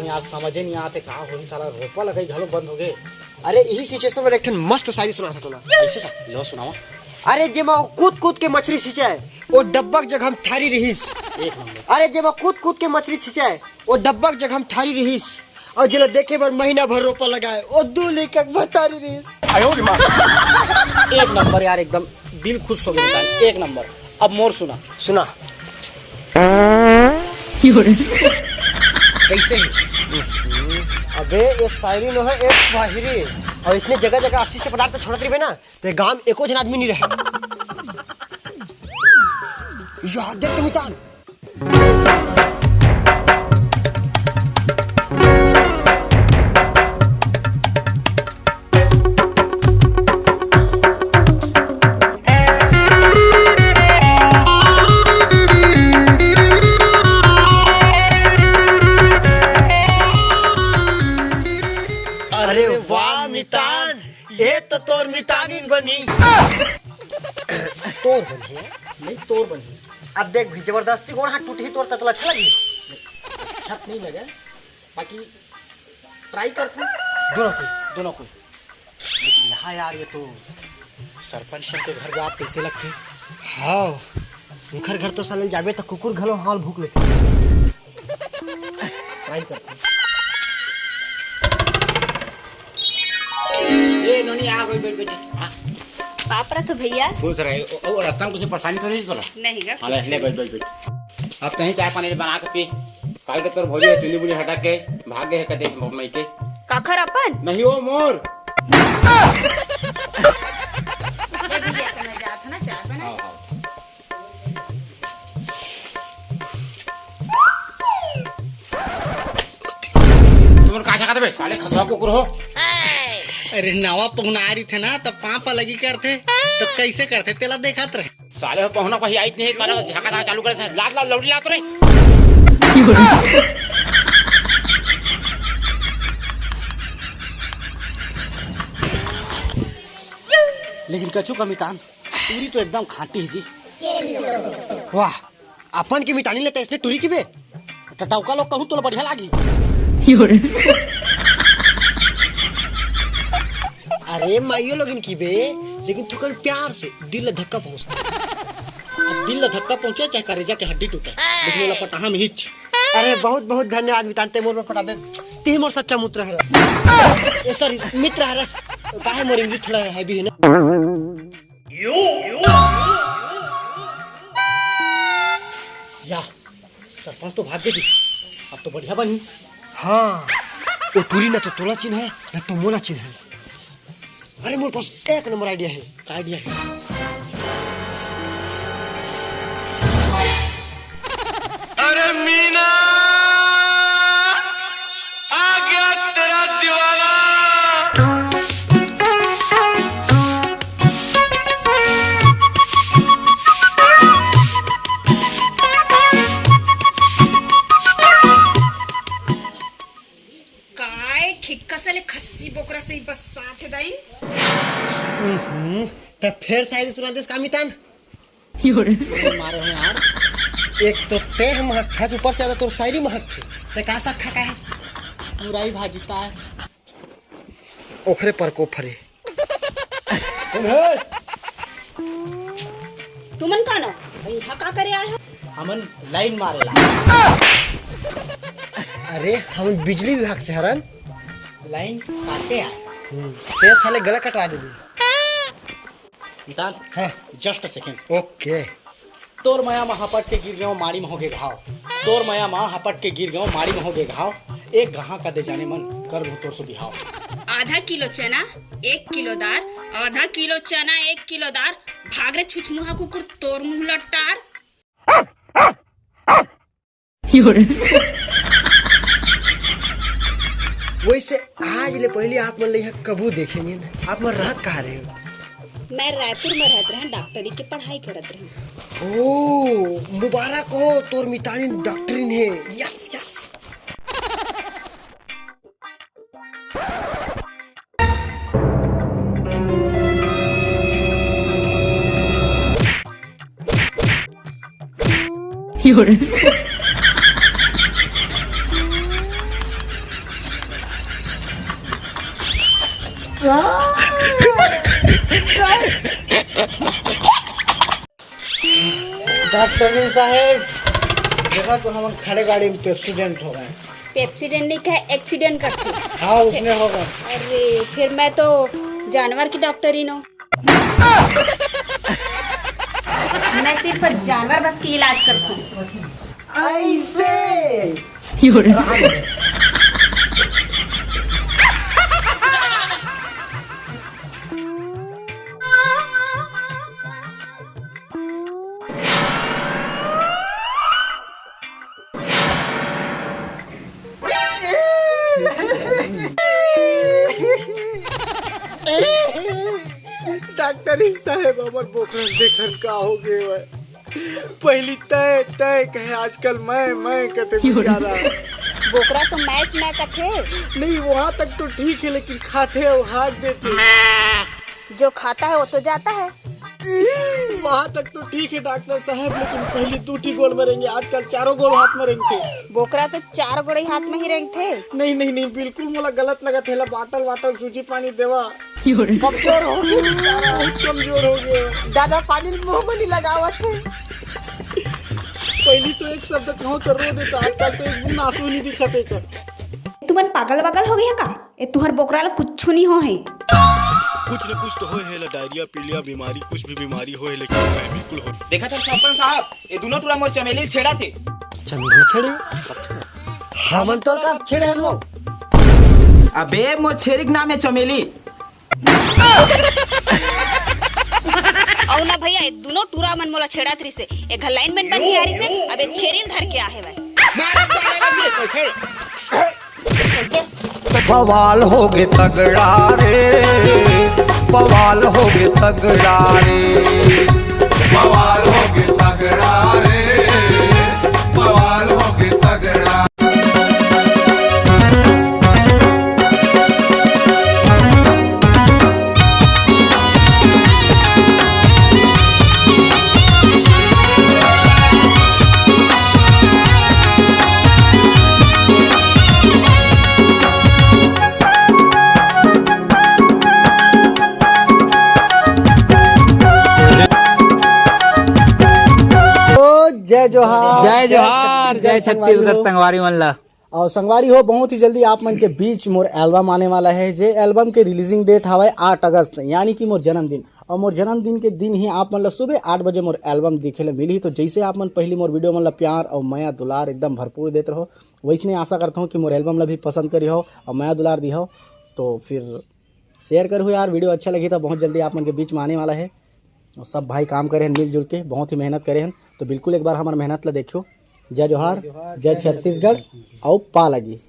मितान यार समझे नहीं आते का होई साला रोपा लगाई घलो बंद हो गए। अरे यही सिचुएशन में एक ठन मस्त शायरी सुना था तोला। ऐसे का लो सुनावा। अरे जेमा कूद कूद के मछली सिंचाए वो डब्बक जगह हम थारी रहीस। एक नंबर। अरे जेमा कूद कूद के मछली सिंचाए वो डब्बक जगह हम थारी रहीस और जिला देखे बार महीना भर रोपा लगाए वो 2 लेकर बतारी रहीस। एक नंबर यार, एकदम दिल खुश हो गया मितान, एक नंबर। अब मोर सुना। सुना कैसे है? अबे ये शायरी न है एक बाहिरी और इसने जगह जगह अपशिष्ट पदार्थ छोड़त रही ना तो गांव में एको जन आदमी नहीं रहे। याद देख तुम मितान। अरे वाह मितान, ये तो तोर मितानिन बनी। तोर बनी नहीं तोर बनी। अब देख भी जबरदस्ती कौन हाथ टूटी तोर तक अच्छा लगी। अच्छा नहीं लगा, बाकी ट्राई कर तू। दोनों को। लेकिन यहाँ यार ये तो सरपंच के घर जा कैसे लगते। हाँ उखर घर तो साले जाबे तो कुकुर घलो हाल भूख लेते। ट्राई करते। ए नोनी आ गई, बैठ हाँ। पाप रख भैया। खुश रहे और रास्ता में कुछ परेशानी कर रही तोला? नहीं गा। हां ले बैठ। अब कहीं चाय पानी बना के पी। काल के तोर भोजी चुनी बुनी हटा के भागे है कदे मम्मी के। काखर अपन नहीं हो मोर। ए भैया के मैं जात ना चाय बना। हां तुम काचा खाते बे साले खसवा कुकुर हो। अरे नवा पहुनारी थे ना तब पापा लगी करते तब कैसे करते तेला देखत रहे। साले हो पहुना कहीं आई नहीं, साले झका चालू करे थे। लात लौड़ी लात रे। लेकिन कछु का मितान पूरी तो एकदम खाटी है जी। वाह अपन के मितानी लेते इसने टूरी की बे टटाउका लोग कहूं तो बढ़िया लागी। अरे माइयो लोगिन की बे लेकिन थोकर प्यार से दिल धक्का पहुंचता। अब दिल धक्का पहुंचे चाहे करेजा के हड्डी टूटे लेकिन वाला पटाहा में हिच। अरे बहुत बहुत धन्यवाद मितान मोर में पटाबे ते मोर सच्चा मित्र है। सॉरी मित्र है काहे मोर इंग्लिश थोड़ा हैवी है ना। या सरपंच तो भाग गई, अब तो बढ़िया बनी। हाँ वो टूरी ना तो तोला चिन्ह है ना तो मोला चिन्ह है। अरे मोर पास एक नंबर आइडिया है। क्या आइडिया है? अरे मीना आ गया तेरा दीवाना। काय ठीक कसले खस्सी बोकरा से बस साथ दाई। तब फिर शायरी सुना दे का मितान। मारे हो यार। एक तो ते महक था ऊपर से ज्यादा तोर शायरी महक थे ते का सा खा है मुराई भाजीता है ओखरे पर को फरे। तुमन कानो यहाँ का करे आए हो? हमन लाइन मारेला। अरे हम बिजली विभाग से हरन लाइन काटे आए। ते साले गला कटवा दे। मितान है जस्ट सेकंड। ओके तोर माया में हपट के गिर गयो मारी में होगे घाव। तोर माया में हपट के गिर गयो मारी में होगे घाव। एक गहा का दे जाने मन कर भो तोर सो बिहाव। आधा किलो चना 1 किलो दार, आधा किलो चना 1 किलो दार। भाग रे छुछमुहा कुकुर तोर मुंह लट्टार। वैसे आज ले पहले आप मन ले कबू देखेंगे ना। आप मन रात कहाँ रहे हो? मैं रायपुर में रहत रहे, डॉक्टरी की पढ़ाई करत रहे। ओ मुबारक हो तोर मितानी डॉक्टरीन है। Yes yes. डॉक्टर साहब देखा तो हम खड़े गाड़ी में एक्सीडेंट हो गए। पेप्सीडेंट नहीं क्या एक्सीडेंट करते। हाँ उसने होगा। अरे फिर मैं तो जानवर की डॉक्टर ही हूँ। मैं सिर्फ जानवर बस की इलाज करता हूँ। ऐसे डॉक्टर साहब हमार बोखरा देखन का हो गए है। पहली तय तय कहे आजकल मैं कहते बेचारा। बोकरा तो मैच में का थे। नहीं वहाँ तक तो ठीक है लेकिन खाते और हाथ देते। जो खाता है वो तो जाता है। वहाँ तक तो ठीक है डॉक्टर साहब लेकिन पहले 2 गोल मरेंगे आजकल 4 गोल हाथ में रेंगते। बोकरा तो 4 गोड़े हाथ में ही रेंग थे। नहीं बिल्कुल मोला गलत लगा थे। बाटल सूजी पानी देवा कमजोर हो गए बहुत कमजोर हो गए। दादा पानी मुंह में नहीं लगावत है। पहली तो एक शब्द कहो तो रो देता आजकल तो एक बूंद आंसू नहीं दिखते कर। तुमन पागल वागल हो गया का? ये तुहर बोकरा ला कुछ नहीं हो है। कुछ न कुछ तो हो है डायरिया पीलिया बीमारी कुछ भी बीमारी हो है लेकिन मैं बिल्कुल हो। देखा था सरपंच साहब ये दोनों टूरा मोर चमेली छेड़ा थे। चमेली छेड़े हमन तो कब छेड़े लो। अबे मोर छेरिक नाम है चमेली। औ ना भैया ये दोनों टूरा मन मोला छेड़ा तरी से एक लाइनमेंट बन के आ रही से अबे छेरिन धर के आहे भाई। बवाल हो गए तगड़ा रे बवाल हो गए तगड़ा रे बवाल हो गए तगड़ा रे बवाल हो गए तगड़ा। जय जोहार जय जोहार जय छत्तीसगढ़ संगवारी मल्ला। और संगवारी हो बहुत ही जल्दी आप मन के बीच मोर एल्बम आने वाला है। जे एल्बम के रिलीजिंग डेट हवा 8 अगस्त यानी कि मोर जन्मदिन। और मोर जन्मदिन के दिन ही आप मन ला सुबह 8 बजे मोर एल्बम देखे ला मिली। तो जैसे आप मन पहली मोर वीडियो मन ला प्यार और माया दुलार एकदम भरपूर देते रहो वैसने आशा करता हूँ कि मोर एल्बम ला भी पसंद करी हो और माया दुलार दी हो। तो फिर शेयर करो यार वीडियो अच्छा लगी तो बहुत जल्दी आप मन के बीच में आने वाला है। और सब भाई काम करे हैं मिलजुल के बहुत ही मेहनत करे हैं तो बिल्कुल एक बार हमारे मेहनत ला देखियो। जय जोहार जय छत्तीसगढ़ और पा लगी।